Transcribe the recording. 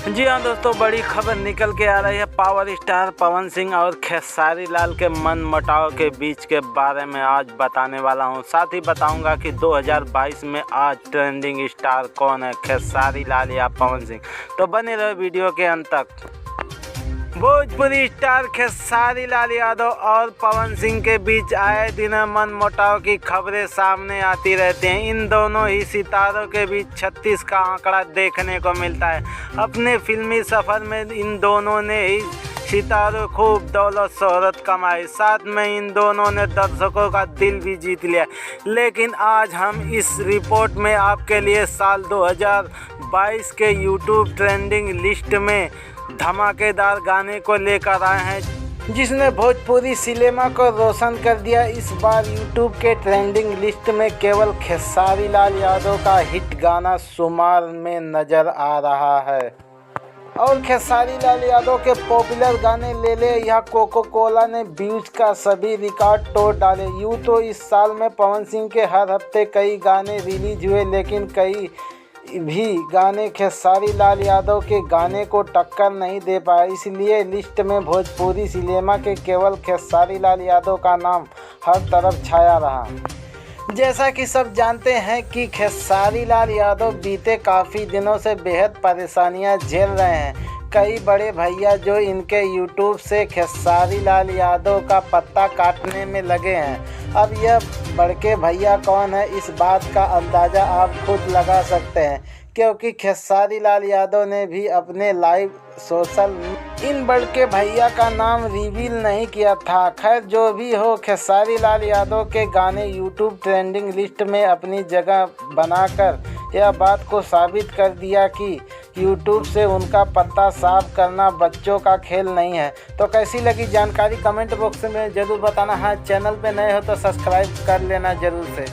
जी हाँ दोस्तों, बड़ी खबर निकल के आ रही है। पावर स्टार पवन सिंह और खेसारी लाल के मनमुटाव के बीच के बारे में आज बताने वाला हूँ। साथ ही बताऊंगा कि 2022 में आज ट्रेंडिंग स्टार कौन है, खेसारी लाल या पवन सिंह। तो बने रहो वीडियो के अंत तक। भोजपुरी स्टार खेसारी लाल यादव और पवन सिंह के बीच आए दिन मनमुटाव की खबरें सामने आती रहती हैं। इन दोनों ही सितारों के बीच 36 का आंकड़ा देखने को मिलता है। अपने फिल्मी सफ़र में इन दोनों ने ही सितारों खूब दौलत शोहरत कमाई, साथ में इन दोनों ने दर्शकों का दिल भी जीत लिया। लेकिन आज हम इस रिपोर्ट में आपके लिए साल 2022 के यूट्यूब ट्रेंडिंग लिस्ट में धमाकेदार गाने को लेकर आए हैं, जिसने भोजपुरी सिनेमा को रोशन कर दिया। इस बार यूट्यूब के ट्रेंडिंग लिस्ट में केवल खेसारी लाल यादव का हिट गाना शुमार में नजर आ रहा है। और खेसारी लाल यादव के पॉपुलर गाने ले ले या कोको कोला ने व्यूज का सभी रिकॉर्ड तोड़ डाले। यूँ तो इस साल में पवन सिंह के हर हफ्ते कई गाने रिलीज हुए, लेकिन कई भी गाने खेसारी लाल यादव के गाने को टक्कर नहीं दे पाए। इसलिए लिस्ट में भोजपुरी सिनेमा के केवल खेसारी लाल यादव का नाम हर तरफ छाया रहा। जैसा कि सब जानते हैं कि खेसारी लाल यादव बीते काफ़ी दिनों से बेहद परेशानियां झेल रहे हैं। कई बड़े भैया जो इनके यूट्यूब से खेसारी लाल यादव का पत्ता काटने में लगे हैं। अब यह बड़के भैया कौन है, इस बात का अंदाज़ा आप खुद लगा सकते हैं, क्योंकि खेसारी लाल यादव ने भी अपने लाइव सोशल इन बड़के भैया का नाम रिवील नहीं किया था। खैर जो भी हो, खेसारी लाल यादव के गाने यूट्यूब ट्रेंडिंग लिस्ट में अपनी जगह बनाकर यह बात को साबित कर दिया कि यूट्यूब से उनका पत्ता साफ करना बच्चों का खेल नहीं है। तो कैसी लगी जानकारी कमेंट बॉक्स में ज़रूर बताना। हाँ, चैनल पे नए हो तो सब्सक्राइब कर लेना ज़रूर से।